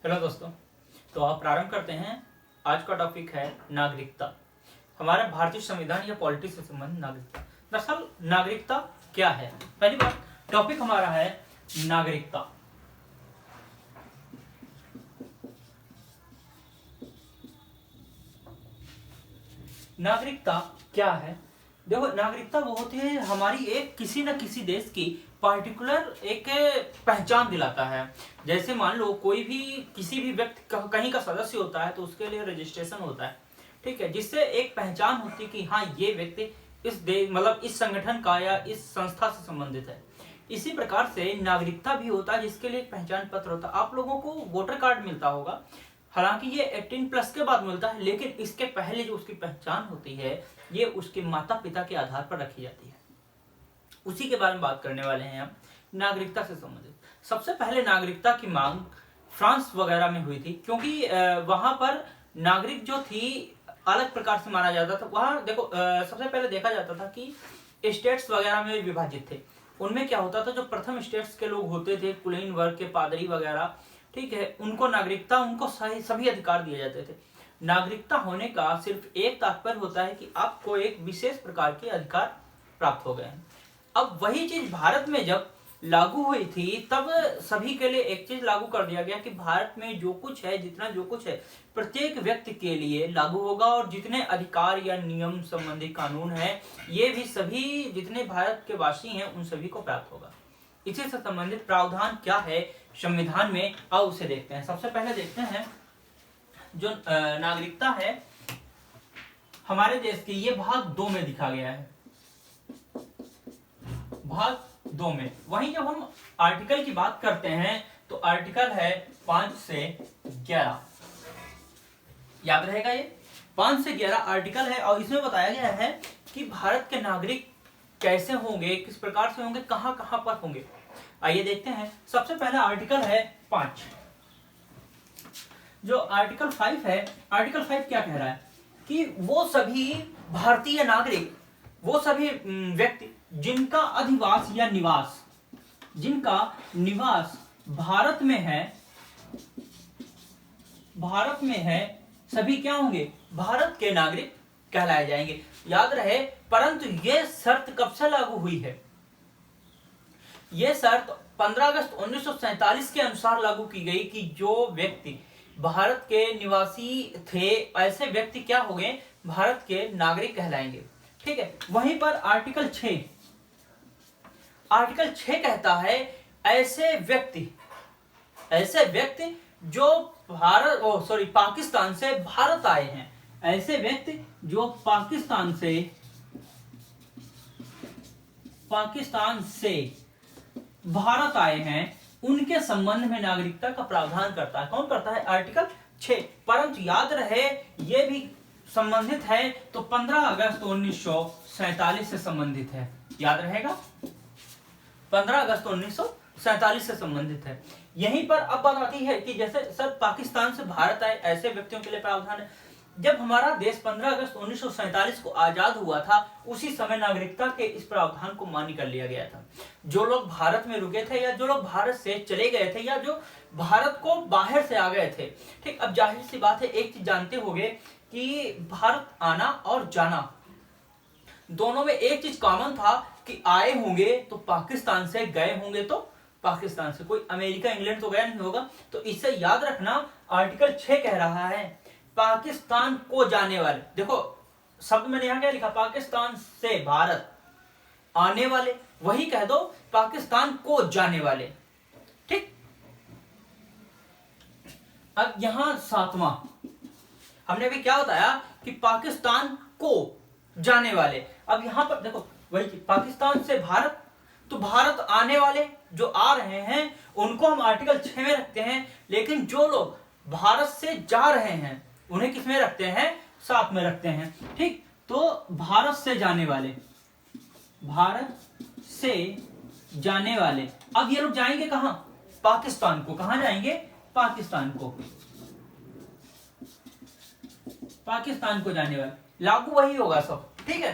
Hello दोस्तों। तो आप प्रारंभ करते हैं। आज का टॉपिक है नागरिकता। हमारे भारतीय संविधान या पॉलिटिक्स से संबंधित नागरिकता। दरअसल नागरिकता क्या है? पहली बात, टॉपिक हमारा है नागरिकता। नागरिकता क्या है? देखो, नागरिकता वो होती है हमारी एक किसी न किसी देश की पार्टिकुलर एक पहचान दिलाता है। जैसे मान लो कोई भी किसी भी व्यक्ति कहीं का सदस्य होता है तो उसके लिए रजिस्ट्रेशन होता है, ठीक है, जिससे एक पहचान होती है कि हाँ, ये व्यक्ति इस देश मतलब इस संगठन का या इस संस्था से संबंधित है। इसी प्रकार से नागरिकता भी होता है जिसके लिए एक पहचान पत्र होता है। आप लोगों को वोटर कार्ड मिलता होगा, हालांकि ये 18+ के बाद मिलता है, लेकिन इसके पहले जो उसकी पहचान होती है ये उसके माता पिता के आधार पर रखी जाती है। उसी के बारे में बात करने वाले हैं हम, नागरिकता से संबंधित। सबसे पहले नागरिकता की मांग फ्रांस वगैरह में हुई थी, क्योंकि वहां पर नागरिक जो थी अलग प्रकार से माना जाता था। वहां देखो, सबसे पहले देखा जाता था कि स्टेट्स वगैरह में विभाजित थे। उनमें क्या होता था, जो प्रथम स्टेट्स के लोग होते थे, कुलीन वर्ग के पादरी वगैरह, ठीक है, उनको नागरिकता, उनको सभी अधिकार दिए जाते थे। नागरिकता होने का सिर्फ एक तात्पर्य होता है कि आपको एक विशेष प्रकार के अधिकार प्राप्त हो गए हैं। अब वही चीज भारत में जब लागू हुई थी तब सभी के लिए एक चीज लागू कर दिया गया कि भारत में जो कुछ है, जितना जो कुछ है, प्रत्येक व्यक्ति के लिए लागू होगा, और जितने अधिकार या नियम संबंधी कानून है ये भी सभी जितने भारत के वासी हैं उन सभी को प्राप्त होगा। इसी से संबंधित प्रावधान क्या है संविधान में, आओ उसे देखते हैं। सबसे पहले देखते हैं जो नागरिकता है हमारे देश की, ये भाग 2 में दिखा गया है, भाग 2 में। वहीं जब हम आर्टिकल की बात करते हैं तो आर्टिकल है 5 से 11, याद रहेगा ये 5 से 11 आर्टिकल है, और इसमें बताया गया है कि भारत के नागरिक कैसे होंगे, किस प्रकार से होंगे, कहां कहां पर होंगे। आइए देखते हैं। सबसे पहला आर्टिकल है 5। जो आर्टिकल 5 है, आर्टिकल 5 क्या कह रहा है कि वो सभी भारतीय नागरिक, वो सभी व्यक्ति जिनका अधिवास या निवास, जिनका निवास भारत में है, सभी क्या होंगे, भारत के नागरिक कहलाए जाएंगे। याद रहे, परंतु यह शर्त कब से लागू हुई है? यह शर्त 15 अगस्त 1947 के अनुसार लागू की गई कि जो व्यक्ति भारत के निवासी थे ऐसे व्यक्ति क्या हो गए, भारत के नागरिक कहलाएंगे, ठीक है। वहीं पर आर्टिकल 6 कहता है ऐसे व्यक्ति जो पाकिस्तान से भारत आए हैं, ऐसे व्यक्ति जो पाकिस्तान से भारत आए हैं, उनके संबंध में नागरिकता का प्रावधान करता है। कौन करता है? आर्टिकल 6। परंतु याद रहे ये भी संबंधित है तो 15 अगस्त 1947 से संबंधित है, याद रहेगा, 15 अगस्त 1947 से संबंधित है। यहीं पर अब बात आती है कि जैसे सर पाकिस्तान से भारत आए ऐसे व्यक्तियों के लिए प्रावधान है। जब हमारा देश 15 अगस्त 1947 को आजाद हुआ था, उसी समय नागरिकता के इस प्रावधान को मान्य कर लिया गया था। जो लोग भारत में रुके थे या जो लोग भारत से चले गए थे या जो भारत को बाहर से आ गए थे, ठीक। अब जाहिर सी बात है, एक चीज जानते होंगे कि भारत आना और जाना दोनों में एक चीज कॉमन था कि आए होंगे तो पाकिस्तान से, गए होंगे तो पाकिस्तान से। कोई अमेरिका इंग्लैंड तो गया नहीं होगा। तो इससे याद रखना, आर्टिकल 6 कह रहा है पाकिस्तान को जाने वाले, देखो शब्द मैंने यहां क्या लिखा, पाकिस्तान से भारत आने वाले, वही कह दो पाकिस्तान को जाने वाले, ठीक। अब यहां 7वां हमने भी क्या बताया कि पाकिस्तान को जाने वाले। अब यहां पर देखो वही पाकिस्तान से भारत, तो भारत आने वाले जो आ रहे हैं उनको हम आर्टिकल 6 में रखते हैं, लेकिन जो लोग भारत से जा रहे हैं उन्हें किस में रखते हैं? 7 में रखते हैं, ठीक। तो भारत से जाने वाले, अब ये लोग जाएंगे कहां? पाकिस्तान को। कहां जाएंगे? पाकिस्तान को जाने वाले, लागू वही होगा सब, ठीक है।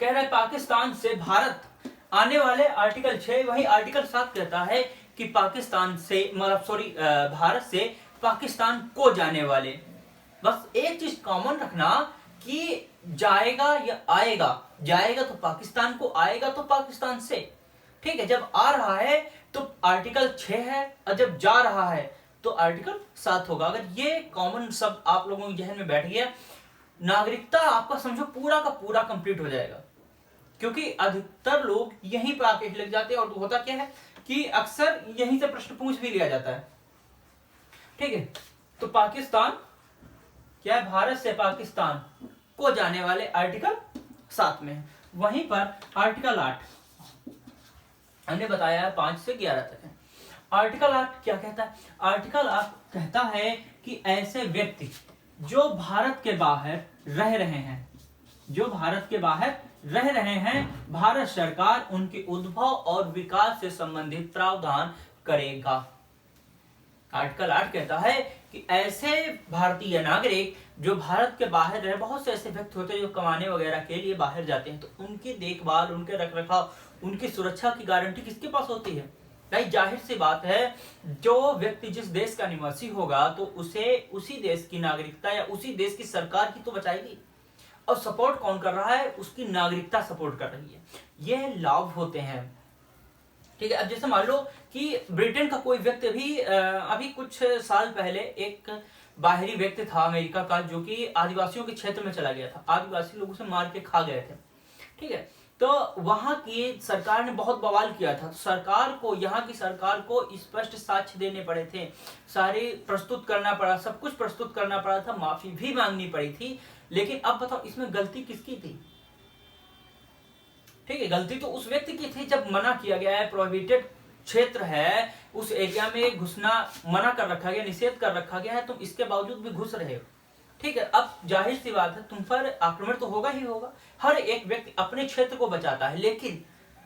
कह रहा है पाकिस्तान से भारत आने वाले, आर्टिकल 6। वही आर्टिकल 7 कहता है कि पाकिस्तान से मतलब भारत से पाकिस्तान को जाने वाले, बस एक चीज कॉमन रखना कि जाएगा या आएगा, जाएगा तो पाकिस्तान को, आएगा तो पाकिस्तान से। ठीक है, जब आ रहा है तो आर्टिकल 6 है और जब जा रहा है तो आर्टिकल 7 होगा। अगर ये कॉमन शब्द आप लोगों के जहन में बैठ गया, नागरिकता आपका समझो पूरा का पूरा कंप्लीट हो जाएगा। क्योंकि अधिकतर लोग यहीं पर आके लग जाते हैं और होता क्या है कि अक्सर यहीं से प्रश्न पूछ भी लिया जाता है। ठीक है, तो पाकिस्तान क्या है, भारत से पाकिस्तान को जाने वाले आर्टिकल 7 में है। वहीं पर आर्टिकल 8 हमने बताया है 5 से 11 तक है। आर्टिकल 8 क्या कहता है? आर्टिकल 8 कहता है कि ऐसे व्यक्ति जो भारत के बाहर रह रहे हैं, जो भारत के बाहर रह रहे हैं, भारत सरकार उनके उद्भव और विकास से संबंधित प्रावधान करेगा। आर्टिकल 8 कहता है कि ऐसे भारतीय नागरिक जो भारत के बाहर रहे, बहुत से ऐसे व्यक्ति होते हैं जो कमाने वगैरह के लिए बाहर जाते हैं, तो उनकी देखभाल, उनके रखरखाव, उनकी सुरक्षा की गारंटी किसके पास होती है? भाई जाहिर सी बात है, जो व्यक्ति जिस देश का निवासी होगा तो उसे उसी देश की नागरिकता या उसी देश की सरकार की तो बचाएगी। और सपोर्ट कौन कर रहा है? उसकी नागरिकता सपोर्ट कर रही है। यह लाभ होते हैं। ठीक है, अब जैसे मान लो कि ब्रिटेन का कोई व्यक्ति अभी कुछ साल पहले एक बाहरी व्यक्ति था अमेरिका का, जो कि आदिवासियों के क्षेत्र में चला गया था, आदिवासी लोगों से मार के खा गए थे। ठीक है, तो वहां की सरकार ने बहुत बवाल किया था, तो सरकार को, यहाँ की सरकार को स्पष्ट साक्ष्य देने पड़े थे, सारे प्रस्तुत करना पड़ा, सब कुछ प्रस्तुत करना पड़ा था, माफी भी मांगनी पड़ी थी। लेकिन अब बताओ इसमें गलती किसकी थी? ठीक है, गलती तो उस व्यक्ति की थी। जब मना किया गया है, प्रोहिबिटेड क्षेत्र है, उस एरिया में घुसना मना कर रखा गया, निषेध कर रखा गया है, तुम इसके बावजूद भी घुस रहे हो। ठीक है, अब जाहिर सी बात है तुम पर आक्रमण तो होगा ही होगा। हर एक व्यक्ति अपने क्षेत्र को बचाता है, लेकिन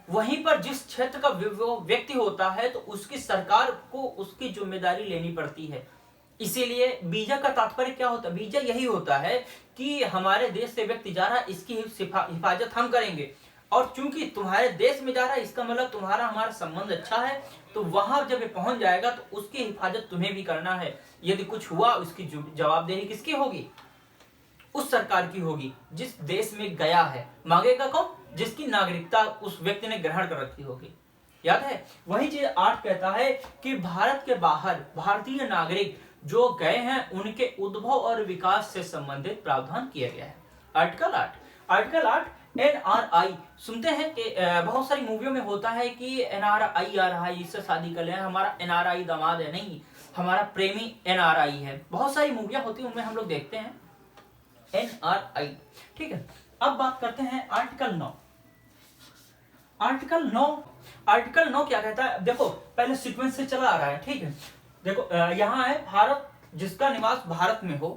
वहीं पर जिस क्षेत्र का व्यक्ति होता है तो उसकी सरकार को उसकी जिम्मेदारी लेनी पड़ती है। इसीलिए वीजा का तात्पर्य क्या होता है? वीजा यही होता है कि हमारे देश से व्यक्ति जा रहा है, इसकी हिफाजत हम करेंगे, और चूंकि तुम्हारे देश में जा रहा है इसका मतलब तुम्हारा हमारा संबंध अच्छा है, तो वहां जब ये पहुंच जाएगा तो उसकी हिफाजत तुम्हें भी करना है। यदि कुछ हुआ उसकी जवाबदेही किसकी होगी? उस सरकार की होगी जिस देश में गया है। मांगेगा कौन? जिसकी नागरिकता उस व्यक्ति ने ग्रहण कर रखी होगी। याद है? वही चीज 8 कहता है कि भारत के बाहर भारतीय नागरिक जो गए हैं उनके उद्भव और विकास से संबंधित प्रावधान किया गया है। आर्टिकल 8। Article 8 NRI. सुनते हैं कि बहुत सारी मूवियों में होता है कि एनआरआई आ रहा है, इससे शादी कर लें, हमारा एनआरआई दामाद है। नहीं, हमारा प्रेमी एनआरआई है। बहुत सारी मूवियां होती हैं, उनमें हम लोग देखते हैं एनआरआई। ठीक है, अब बात करते हैं आर्टिकल 9। आर्टिकल 9, आर्टिकल 9 क्या कहता है? देखो पहले सीक्वेंस से चला आ रहा है। ठीक है, देखो यहाँ है भारत, जिसका निवास भारत में हो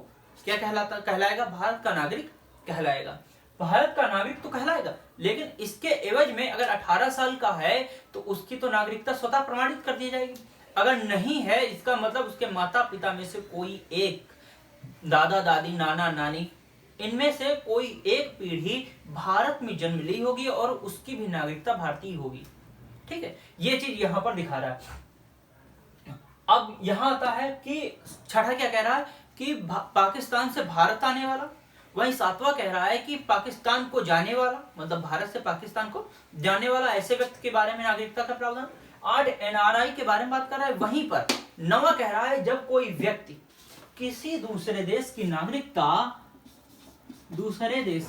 क्या कहलाएगा? भारत का नागरिक कहलाएगा। भारत का नागरिक तो कहलाएगा, लेकिन इसके एवज में अगर 18 साल का है तो उसकी तो नागरिकता स्वतः प्रमाणित कर दी जाएगी। अगर नहीं है, इसका मतलब उसके माता पिता में से कोई एक, दादा दादी, नाना नानी, इनमें से कोई एक पीढ़ी भारत में जन्म ली होगी और उसकी भी नागरिकता भारतीय होगी। ठीक है, ये चीज यहां पर दिखा रहा है। अब यहां आता है कि छठा क्या कह रहा है कि पाकिस्तान से भारत आने वाला। वहीं 7वां कह रहा है कि पाकिस्तान को जाने वाला, मतलब भारत से पाकिस्तान को जाने वाला ऐसे व्यक्ति के बारे में नागरिकता का प्रावधान। 8 एनआरआई के बारे में बात कर रहा है। वहीं पर 9वां कह रहा है जब कोई व्यक्ति किसी दूसरे देश की नागरिकता, दूसरे देश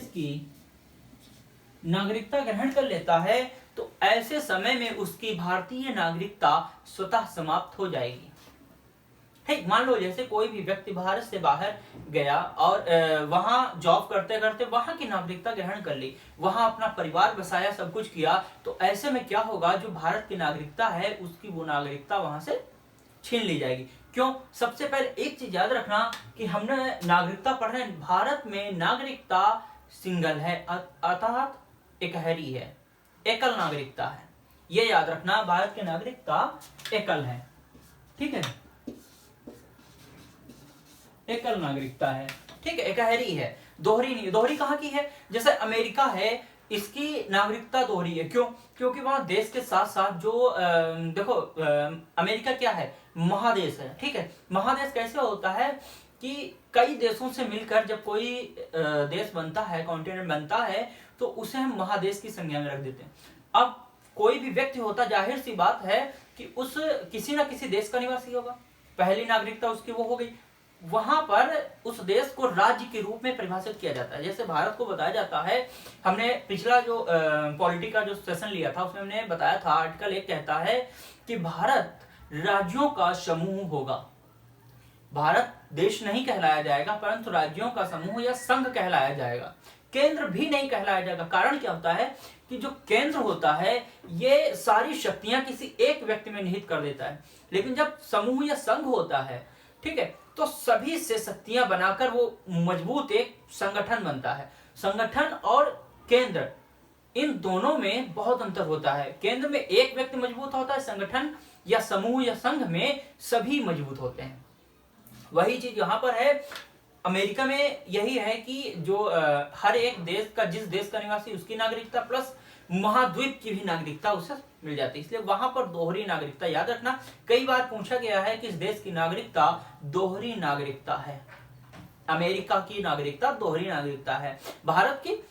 की नागरिकता ग्रहण कर लेता है तो ऐसे समय में उसकी भारतीय नागरिकता स्वतः समाप्त हो जाएगी। ठीक, मान लो जैसे कोई भी व्यक्ति भारत से बाहर गया और वहां जॉब करते करते वहां की नागरिकता ग्रहण कर ली, वहां अपना परिवार बसाया, सब कुछ किया, तो ऐसे में क्या होगा? जो भारत की नागरिकता है उसकी वो नागरिकता वहां से छीन ली जाएगी। क्यों? सबसे पहले एक चीज याद रखना कि हमने नागरिकता पढ़ रहे हैं, भारत में नागरिकता सिंगल है, अर्थात एकहरी है, एकल नागरिकता है। ये याद रखना, भारत की नागरिकता एकल है। ठीक है, एकल नागरिकता है। ठीक है, एकहरी है, दोहरी नहीं। दोहरी कहाँ की है? जैसे अमेरिका है, इसकी नागरिकता दोहरी है। क्यों? क्योंकि वहां देश के साथ साथ जो देखो अमेरिका क्या है, महादेश है, ठीक है। महादेश कैसे होता है कि कई देशों से मिलकर जब कोई देश बनता है, कॉन्टिनेंट बनता है, तो उसे हम महादेश की संज्ञा में रख देते हैं। अब कोई भी व्यक्ति होता, जाहिर सी बात है कि उस किसी ना किसी देश का निवासी होगा, पहली नागरिकता उसकी वो हो गई। वहां पर उस देश को राज्य के रूप में परिभाषित किया जाता है। जैसे भारत को बताया जाता है, हमने पिछला जो पॉलिटी का जो सेशन लिया था उसमें हमने बताया था, आर्टिकल 1 कहता है कि भारत राज्यों का समूह होगा। भारत देश नहीं कहलाया जाएगा, परंतु राज्यों का समूह या संघ कहलाया जाएगा। केंद्र भी नहीं कहलाया जाएगा। कारण क्या होता है कि जो केंद्र होता है ये सारी शक्तियां किसी एक व्यक्ति में निहित कर देता है, लेकिन जब समूह या संघ होता है, ठीक है, तो सभी से शक्तियां बनाकर वो मजबूत एक संगठन बनता है। संगठन और केंद्र, इन दोनों में बहुत अंतर होता है। केंद्र में एक व्यक्ति मजबूत होता है, संगठन या समूह या संघ में सभी मजबूत होते हैं। वही चीज यहाँ पर है। अमेरिका में यही है कि जो हर एक देश का, जिस देश का निवासी उसकी नागरिकता प्लस महाद्वीप की भी नागरिकता उसे मिल जाती है, इसलिए वहां पर दोहरी नागरिकता। याद रखना, कई बार पूछा गया है कि इस देश की नागरिकता दोहरी नागरिकता है। अमेरिका की नागरिकता दोहरी नागरिकता है, भारत की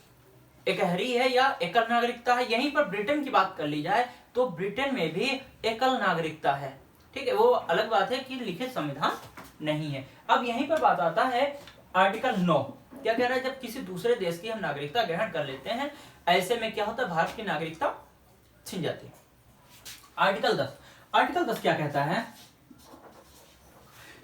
एकहरी है या एकल नागरिकता है। यहीं पर ब्रिटेन की बात कर ली जाए तो ब्रिटेन में भी एकल नागरिकता है, ठीक है। वो अलग बात है कि लिखित संविधान नहीं है। अब यहीं पर बात आता है आर्टिकल 9 क्या कह रहा है, जब किसी दूसरे देश की हम नागरिकता ग्रहण कर लेते हैं, ऐसे में क्या होता है, भारत की नागरिकता छिन जाती है। आर्टिकल 10 क्या कहता है?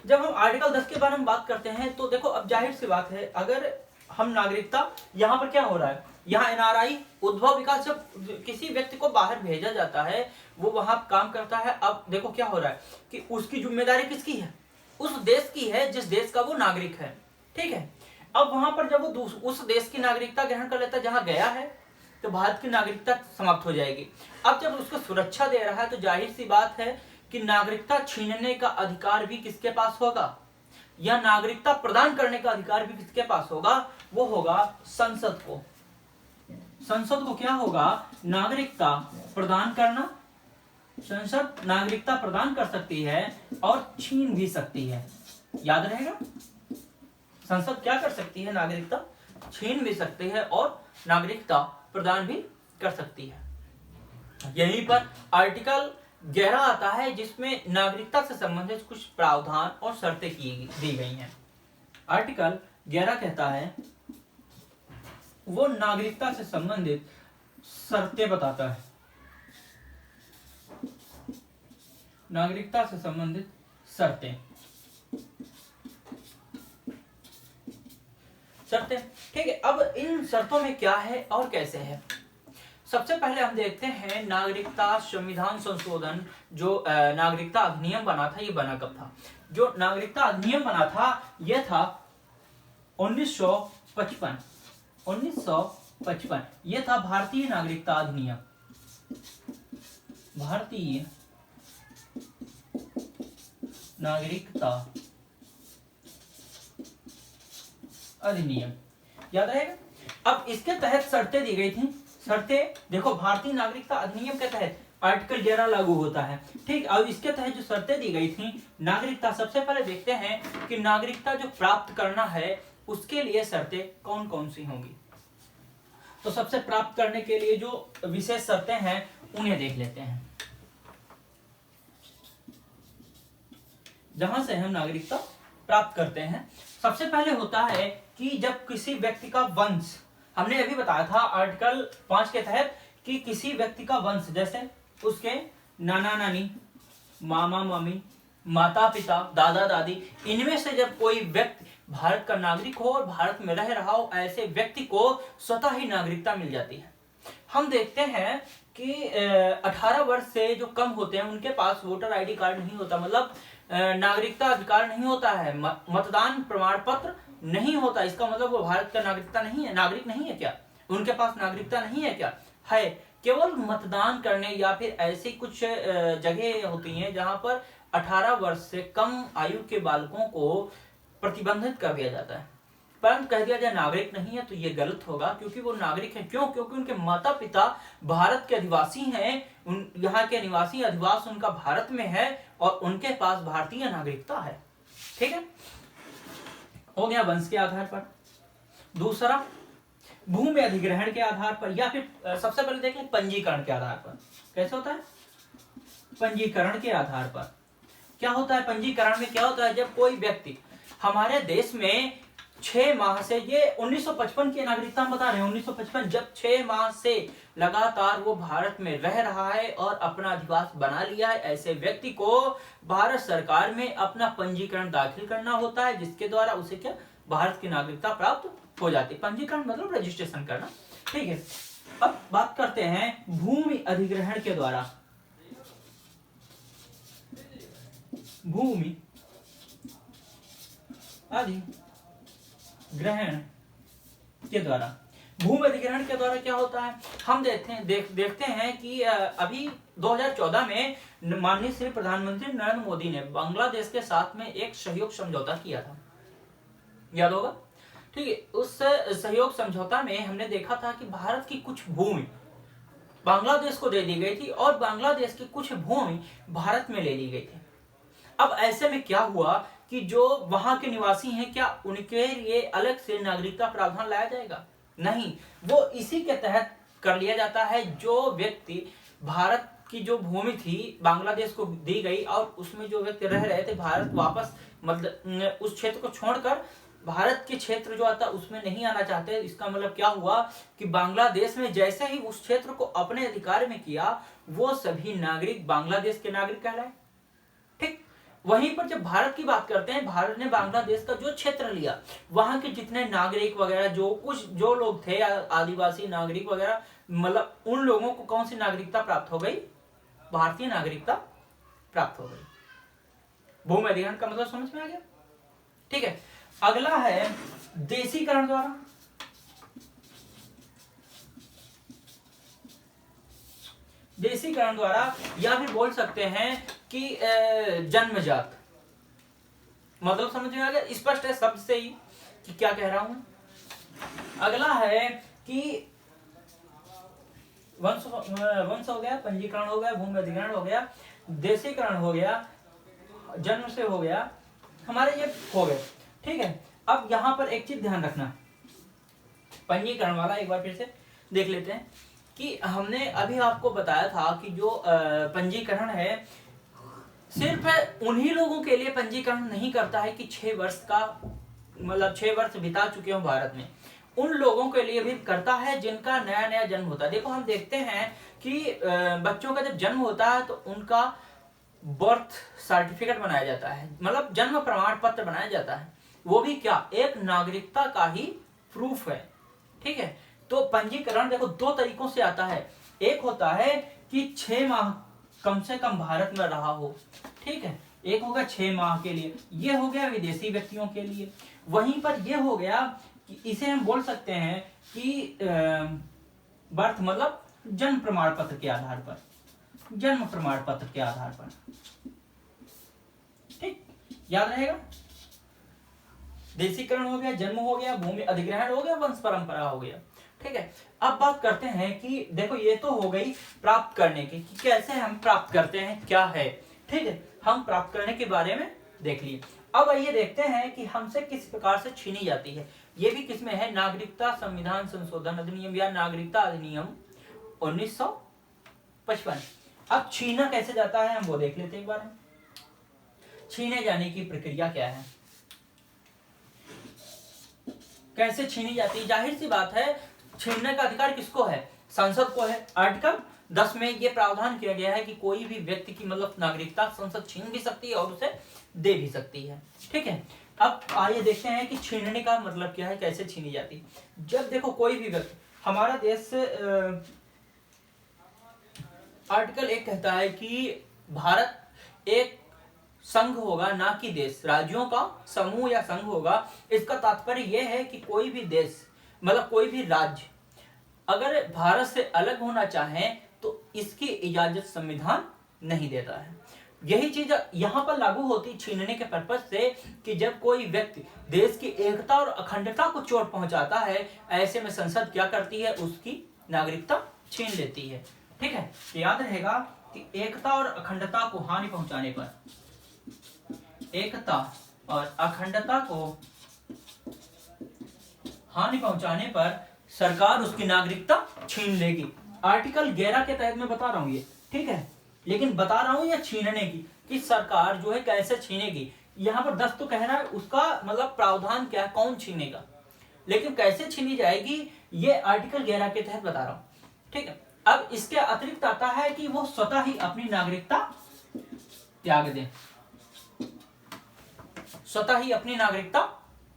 जब हम आर्टिकल 10 के बारे में बात करते हैं तो देखो, अब जाहिर सी बात है, अगर हम नागरिकता, यहाँ पर क्या हो रहा है, यहाँ एनआरआई उद्भव विकास, जब किसी व्यक्ति को बाहर भेजा जाता है वो वहां काम करता है। अब देखो क्या हो रहा है कि उसकी जिम्मेदारी किसकी है, उस देश की है जिस देश का वो नागरिक है, ठीक है। अब वहां पर जब वो उस देश की नागरिकता ग्रहण कर लेता है जहां गया है, तो भारत की नागरिकता समाप्त हो जाएगी। अब जब उसको सुरक्षा दे रहा है तो जाहिर सी बात है कि नागरिकता छीनने का अधिकार भी किसके पास होगा, या नागरिकता प्रदान करने का अधिकार भी किसके पास होगा, वो होगा संसद को। संसद को क्या होगा, नागरिकता प्रदान करना। संसद नागरिकता प्रदान कर सकती है और छीन भी सकती है, याद रहेगा। संसद क्या कर सकती है, नागरिकता छीन भी सकती है और नागरिकता प्रदान भी कर सकती है। यहीं पर आर्टिकल 11 आता है जिसमें नागरिकता से संबंधित कुछ प्रावधान और शर्तें दी गई हैं। आर्टिकल 11 कहता है, वो नागरिकता से संबंधित शर्तें बताता है। नागरिकता से संबंधित शर्तें, ठीक है। अब इन शर्तों में क्या है और कैसे है, सबसे पहले हम देखते हैं नागरिकता संविधान संशोधन। जो नागरिकता अधिनियम बना था, ये बना कब था? जो नागरिकता अधिनियम बना था यह था 1955। यह था भारतीय नागरिकता अधिनियम। भारतीय नागरिकता अधिनियम, याद रहेगा। अब इसके तहत शर्तें दी गई थी। शर्तें देखो, भारतीय नागरिकता अधिनियम के तहत आर्टिकल 11 लागू होता है, ठीक। अब इसके तहत जो शर्तें दी गई थी नागरिकता, सबसे पहले देखते हैं कि नागरिकता जो प्राप्त करना है उसके लिए शर्तें कौन कौन सी होंगी। तो सबसे प्राप्त करने के लिए जो विशेष शर्तें हैं उन्हें देख लेते हैं। जहां से हम नागरिकता प्राप्त करते हैं, सबसे पहले होता है कि जब किसी व्यक्ति का वंश, हमने अभी बताया था आर्टिकल 5 के तहत कि किसी व्यक्ति का वंश, जैसे उसके नाना नानी, मामा मामी, माता पिता, दादा दादी, इनमें से जब कोई व्यक्ति भारत का नागरिक हो और भारत में रह रहा हो, ऐसे व्यक्ति को स्वतः ही नागरिकता मिल जाती है। हम देखते हैं कि 18 वर्ष से जो कम होते हैं उनके पास वोटर आईडी कार्ड नहीं होता, मतलब नागरिकता अधिकार नहीं होता है, मतदान प्रमाण पत्र नहीं होता। इसका मतलब वो भारत का नागरिकता नहीं है, नागरिक नहीं है क्या, उनके पास नागरिकता नहीं है क्या? है। केवल मतदान करने या फिर ऐसी कुछ जगह होती हैं जहां पर 18 वर्ष से कम आयु के बालकों को प्रतिबंधित कर दिया जाता है। परंतु कह दिया जाए नागरिक नहीं है तो ये गलत होगा, क्योंकि वो नागरिक है। क्यों? क्योंकि उनके माता पिता भारत के अधिवासी हैं, उन यहाँ के निवासी अधिवास उनका भारत में है और उनके पास भारतीय नागरिकता है। ठीक है, हो गया वंश के आधार पर। दूसरा, भूमि अधिग्रहण के आधार पर, या फिर सबसे पहले देख लें पंजीकरण के आधार पर। कैसे होता है? पंजीकरण के आधार पर क्या होता है? पंजीकरण में क्या होता है, जब कोई व्यक्ति हमारे देश में 6 माह से, ये 1955 की नागरिकता हम बता रहे हैं, 1955, जब 6 माह से लगातार वो भारत में रह रहा है और अपना अधिवास बना लिया है, ऐसे व्यक्ति को भारत सरकार में अपना पंजीकरण दाखिल करना होता है, जिसके द्वारा उसे क्या, भारत की नागरिकता प्राप्त हो जाती है। पंजीकरण मतलब रजिस्ट्रेशन करना। ठीक है, अब बात करते हैं भूमि अधिग्रहण के द्वारा। भूमि अधिग्रहण के द्वारा, भूमि अधिग्रहण के द्वारा क्या होता है, हम देखते हैं कि अभी 2014 में माननीय श्री प्रधानमंत्री नरेंद्र मोदी ने बांग्लादेश के साथ में एक सहयोग समझौता किया था, याद होगा। ठीक है, उस सहयोग समझौता में हमने देखा था कि भारत की कुछ भूमि बांग्लादेश को दे दी गई थी और बांग्लादेश की कुछ भूमि भारत में ले ली गई थी। अब ऐसे में क्या हुआ कि जो वहां के निवासी हैं, क्या उनके लिए अलग से नागरिकता प्रावधान लाया जाएगा? नहीं, वो इसी के तहत कर लिया जाता है। जो व्यक्ति भारत की जो भूमि थी बांग्लादेश को दी गई और उसमें जो व्यक्ति रह रहे थे, भारत वापस मतलब उस क्षेत्र को छोड़कर भारत के क्षेत्र जो आता उसमें नहीं आना चाहते। इसका मतलब क्या हुआ कि बांग्लादेश में जैसे ही उस क्षेत्र को अपने अधिकार में किया, वो सभी नागरिक बांग्लादेश के नागरिक कहलाए। ठीक, वहीं पर जब भारत की बात करते हैं, भारत ने बांग्लादेश का जो क्षेत्र लिया, वहां के जितने नागरिक वगैरह जो लोग थे, आदिवासी नागरिक वगैरह, मतलब उन लोगों को कौन सी नागरिकता प्राप्त हो गई? भारतीय नागरिकता प्राप्त हो गई। भूमि अधिग्रहण का मतलब समझ में आ गया? ठीक है, अगला है देशीकरण द्वारा। देशीकरण द्वारा, या फिर बोल सकते हैं कि जन्मजात, मतलब समझ में आ गया? स्पष्ट है शब्द से ही कि क्या कह रहा हूं। अगला है कि वंश हो गया, पंजीकरण हो गया, भूमि अधिग्रहण हो गया, देशीकरण हो गया, जन्म से हो गया, हमारे ये हो गए। ठीक है, अब यहां पर एक चीज ध्यान रखना, पंजीकरण वाला एक बार फिर से देख लेते हैं कि हमने अभी आपको बताया था कि जो पंजीकरण है सिर्फ उन्हीं लोगों के लिए पंजीकरण नहीं करता है कि 6 वर्ष का, मतलब 6 वर्ष बिता चुके हो भारत में, उन लोगों के लिए भी करता है जिनका नया नया जन्म होता है। देखो, हम देखते हैं कि बच्चों का जब जन्म होता है तो उनका बर्थ सर्टिफिकेट बनाया जाता है, मतलब जन्म प्रमाण पत्र बनाया जाता है। वो भी क्या, एक नागरिकता का ही प्रूफ है। ठीक है, तो पंजीकरण देखो 2 तरीकों से आता है। एक होता है कि 6 माह कम से कम भारत में रहा हो। ठीक है, एक होगा 6 माह के लिए, ये हो गया विदेशी व्यक्तियों के लिए। वहीं पर ये हो गया कि इसे हम बोल सकते हैं कि बर्थ मतलब जन्म प्रमाण पत्र के आधार पर, जन्म प्रमाण पत्र के आधार पर। ठीक, याद रहेगा? देशीकरण हो गया, जन्म हो गया, भूमि अधिग्रहण हो गया, वंश परंपरा हो गया। ठीक है, अब बात करते हैं कि देखो ये तो हो गई प्राप्त करने की, कि कैसे हम प्राप्त करते हैं, क्या है। ठीक है, हम प्राप्त करने के बारे में देख लिए। अब आइए देखते हैं कि हमसे किस प्रकार से छीनी जाती है। ये भी किसमें है? नागरिकता संविधान संशोधन अधिनियम या नागरिकता अधिनियम 1955। अब छीना कैसे जाता है हम वो देख लेते हैं एक बार। छीने जाने की प्रक्रिया क्या है, कैसे छीनी जाती है? जाहिर सी बात है, छीनने का अधिकार किसको है? संसद को है। आर्टिकल 10 में ये प्रावधान किया गया है कि कोई भी व्यक्ति की मतलब नागरिकता संसद छीन भी सकती है और उसे दे भी सकती है। ठीक है, अब आइए देखते हैं कि छीनने का मतलब क्या है, कैसे छीनी जाती है। जब देखो कोई भी व्यक्ति, हमारा देश आर्टिकल 1 कहता है कि भारत एक संघ होगा, ना कि देश, राज्यों का समूह या संघ होगा। इसका तात्पर्य यह है कि कोई भी देश मतलब कोई भी राज्य अगर भारत से अलग होना चाहे तो इसकी इजाजत संविधान नहीं देता है। यही चीज यहाँ पर लागू होती छीनने के पर्पज से कि जब कोई व्यक्ति देश की एकता और अखंडता को चोट पहुंचाता है, ऐसे में संसद क्या करती है, उसकी नागरिकता छीन लेती है। ठीक है, तो याद रहेगा कि एकता और अखंडता को हानि पहुंचाने पर, एकता और अखंडता को हानि पहुंचाने पर सरकार उसकी नागरिकता छीन लेगी। आर्टिकल 11 के तहत मैं बता रहा हूं ये, ठीक है, लेकिन बता रहा हूं ये छीनने की, कि सरकार जो है कैसे छीनेगी। यहाँ पर 10 तो कह रहा है, उसका मतलब प्रावधान क्या है, कौन छीनेगा, लेकिन कैसे छीनी जाएगी ये आर्टिकल 11 के तहत बता रहा हूं। ठीक है, अब इसके अतिरिक्त आता है कि वो स्वतः ही अपनी नागरिकता त्याग दे, स्वतः ही अपनी नागरिकता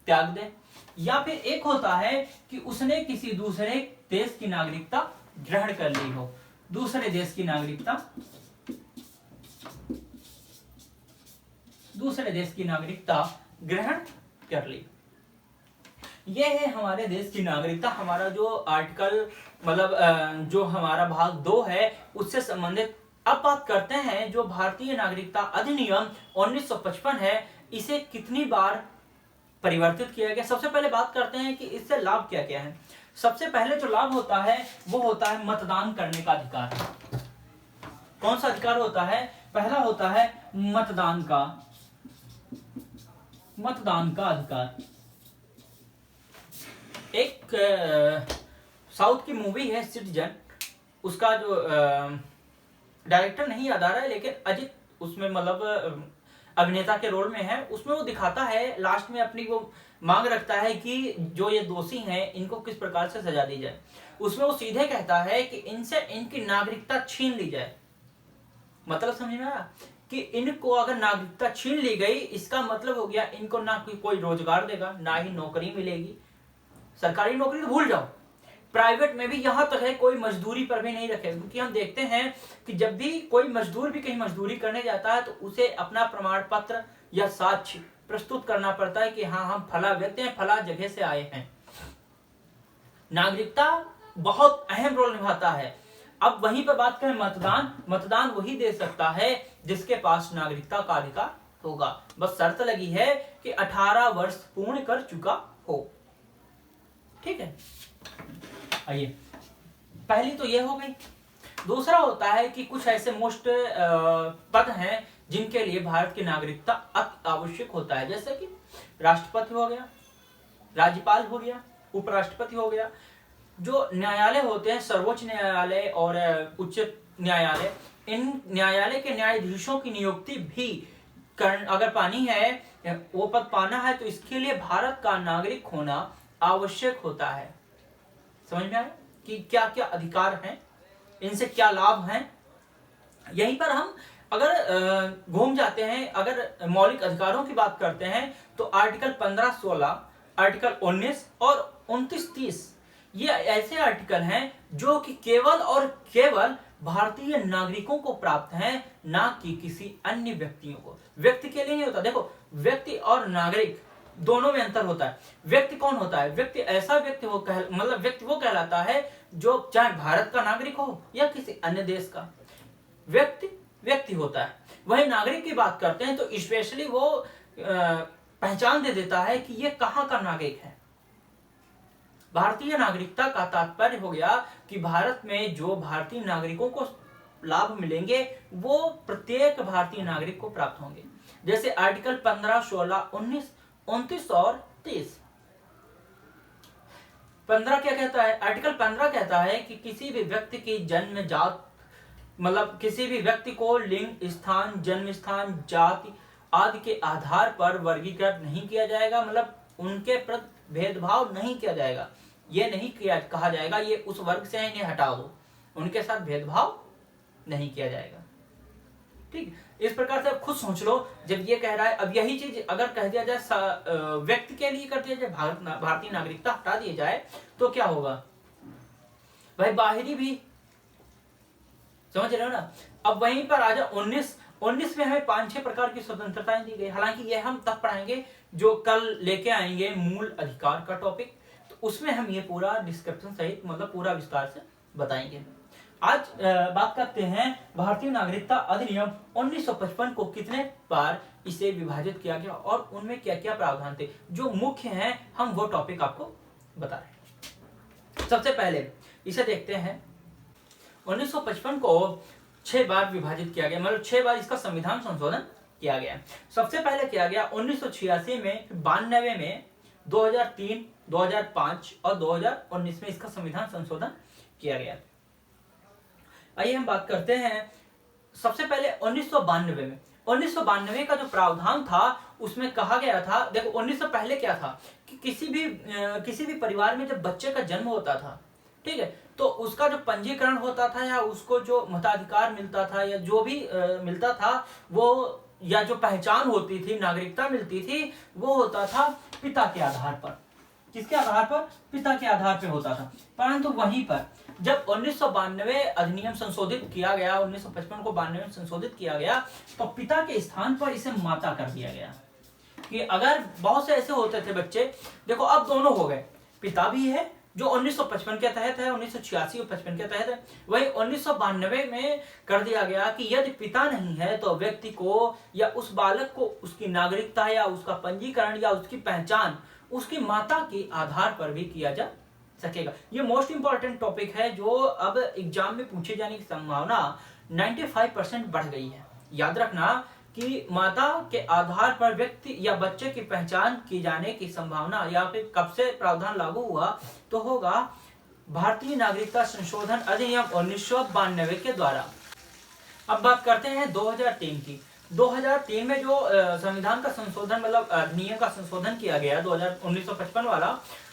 त्याग दे, या फिर एक होता है कि उसने किसी दूसरे देश की नागरिकता ग्रहण कर ली हो, दूसरे देश की नागरिकता, दूसरे देश की नागरिकता ग्रहण कर ली। ये है हमारे देश की नागरिकता। हमारा जो आर्टिकल मतलब जो हमारा भाग 2 है उससे संबंधित। अब बात करते हैं जो भारतीय नागरिकता अधिनियम 1955 है, इसे कितनी बार परिवर्तित किया गया। सबसे पहले बात करते हैं कि इससे लाभ क्या क्या है। सबसे पहले जो लाभ होता है वो होता है मतदान करने का अधिकार। कौन सा अधिकार होता है? पहला होता है मतदान का अधिकार। एक साउथ की मूवी है सिटीजन, उसका जो डायरेक्टर नहीं याद आ रहा है, लेकिन अजित उसमें मतलब अभिनेता के रोल में है। उसमें वो दिखाता है लास्ट में अपनी वो मांग रखता है कि जो ये दोषी हैं इनको किस प्रकार से सजा दी जाए। उसमें वो सीधे कहता है कि इनसे इनकी नागरिकता छीन ली जाए। मतलब समझ में आया कि इनको अगर नागरिकता छीन ली गई, इसका मतलब हो गया इनको ना कोई रोजगार देगा, ना ही नौकरी मिलेगी। सरकारी नौकरी तो भूल जाओ, प्राइवेट में भी यहां तक है कोई मजदूरी पर भी नहीं रखे। क्योंकि हम देखते हैं कि जब भी कोई मजदूर भी कहीं मजदूरी करने जाता है तो उसे अपना प्रमाण पत्र या साक्ष्य प्रस्तुत करना पड़ता है कि हाँ हम फला व्यक्ति हैं, फला जगह से आए हैं। नागरिकता बहुत अहम रोल निभाता है। अब वहीं पर बात करें मतदान वही दे सकता है जिसके पास नागरिकता का अधिकार होगा। बस शर्त लगी है कि 18 वर्ष पूर्ण कर चुका हो। ठीक है, आइए, पहली तो ये हो गई। दूसरा होता है कि कुछ ऐसे मोस्ट पद हैं जिनके लिए भारत की नागरिकता अति आवश्यक होता है, जैसे कि राष्ट्रपति हो गया, राज्यपाल हो गया, उपराष्ट्रपति हो गया। जो न्यायालय होते हैं, सर्वोच्च न्यायालय और उच्च न्यायालय, इन न्यायालय के न्यायाधीशों की नियुक्ति भी अगर पानी है, वो पद पाना है, तो इसके लिए भारत का नागरिक होना आवश्यक होता है। समझ में आया कि क्या क्या अधिकार हैं, इनसे क्या लाभ हैं। यहीं पर हम अगर घूम जाते हैं, अगर मौलिक अधिकारों की बात करते हैं तो आर्टिकल 15, 16, आर्टिकल 19 और 29, 30 ये ऐसे आर्टिकल हैं जो कि केवल और केवल भारतीय नागरिकों को प्राप्त हैं, ना कि किसी अन्य व्यक्तियों को। व्यक्ति के लिए नहीं होता। देखो, व्यक्ति और नागरिक दोनों में अंतर होता है। व्यक्ति कौन होता है? व्यक्ति ऐसा व्यक्ति मतलब व्यक्ति वो कहलाता है जो चाहे भारत का नागरिक हो या किसी अन्य देश का, व्यक्ति होता है। वही नागरिक की बात करते हैं तो स्पेशली वो पहचान दे देता है कि ये कहां का नागरिक है। भारतीय नागरिकता का तात्पर्य हो गया कि भारत में जो भारतीय नागरिकों को लाभ मिलेंगे वो प्रत्येक भारतीय नागरिक को प्राप्त होंगे। जैसे आर्टिकल 15, 16, 19, 29 और 30। 15 क्या कहता है? आर्टिकल 15 कहता है कि किसी भी व्यक्ति की जन्म जात, मतलब किसी भी व्यक्ति को लिंग, स्थान, जन्म स्थान, जाति आदि के आधार पर वर्गीकृत नहीं किया जाएगा। मतलब उनके प्रति भेदभाव नहीं किया जाएगा। ये नहीं कहा जाएगा ये उस वर्ग से है, इन्हें हटा दो, उनके साथ भेदभाव नहीं किया जाएगा। ठीक, इस प्रकार से आप खुद सोच लो, जब ये कह रहा है, अब यही चीज अगर कह दिया जाए व्यक्ति के लिए कर दिया जाए, भारतीय नागरिकता हटा दिया जाए तो क्या होगा भाई? बाहरी भी समझ रहे हो ना। अब वहीं पर आ जाओ 19 में हमें 5-6 प्रकार की स्वतंत्रताएं दी गई। हालांकि ये हम तब पढ़ाएंगे जो कल लेके आएंगे मूल अधिकार का टॉपिक, तो उसमें हम ये पूरा डिस्क्रिप्शन सहित मतलब पूरा विस्तार से बताएंगे। आज बात करते हैं भारतीय नागरिकता अधिनियम 1955 को कितने बार इसे विभाजित किया गया और उनमें क्या क्या प्रावधान थे। जो मुख्य हैं हम वो टॉपिक आपको बता रहे हैं। सबसे पहले इसे देखते हैं। 1955 को 6 बार विभाजित किया गया, मतलब 6 बार इसका संविधान संशोधन किया गया। सबसे पहले किया गया 1986 में, 92 में, 2003, 2005 और 2019 में इसका संविधान संशोधन किया गया। आइए हम बात करते हैं सबसे पहले 1992 में। 1992 का जो प्रावधान था उसमें कहा गया था, देखो 1900 पहले क्या था कि किसी भी परिवार में जब बच्चे का जन्म होता था, ठीक है, तो उसका जो पंजीकरण होता था या उसको जो मताधिकार मिलता था या जो भी मिलता था वो, या जो पहचान होती थी, नागरिकता मिलती थी, वो होता था पिता के आधार पर। किसके आधार पर? पिता के आधार पर होता था। परंतु वहीं पर जब 1992 अधिनियम संशोधित किया गया, 1955 को 92 में संशोधित किया गया, तो पिता के स्थान पर इसे माता कर दिया गया। कि अगर बहुत से ऐसे होते थे बच्चे, देखो अब दोनों हो गए, पिता भी है जो 1955 के तहत है, 1986 और 55 के तहत है, वही 1992 में कर दिया गया कि यदि पिता नहीं है तो व्यक्ति को या उस बालक को उसकी नागरिकता या उसका पंजीकरण या उसकी पहचान उसकी माता के आधार पर भी किया जा सकेगा। ये मोस्ट इंपॉर्टेंट टॉपिक है जो अब एग्जाम में पूछे जाने की संभावना 95% बढ़ गई है। याद रखना कि माता के आधार पर व्यक्ति या बच्चे की पहचान की जाने की संभावना, या फिर कब से प्रावधान लागू हुआ, तो होगा भारतीय नागरिकता संशोधन अधिनियम 1992 के द्वारा। अब बात करते हैं 2003 की। 2003 में जो संविधान का संशोधन, मतलब अधिनियम का संशोधन किया गया 1955 वाला,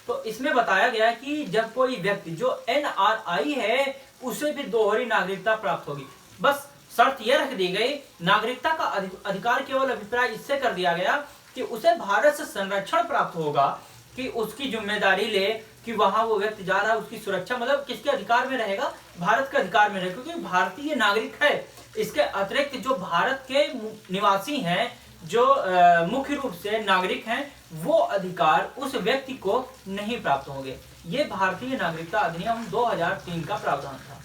तो इसमें बताया गया कि जब कोई व्यक्ति जो NRI है उसे भी दोहरी नागरिकता प्राप्त होगी। बस शर्त यह रख दी गई, नागरिकता का अधिकार केवल अभिप्राय इससे कर दिया गया कि उसे भारत से संरक्षण प्राप्त होगा, कि उसकी जिम्मेदारी ले कि वहां वो व्यक्ति जा रहा है, उसकी सुरक्षा, मतलब किसके अधिकार में रहेगा? भारत के अधिकार में रहेगा, क्योंकि भारतीय नागरिक है। इसके अतिरिक्त जो भारत के निवासी हैं, जो मुख्य रूप से नागरिक हैं, वो अधिकार उस व्यक्ति को नहीं प्राप्त होंगे। ये भारतीय नागरिकता अधिनियम 2003 का प्रावधान था।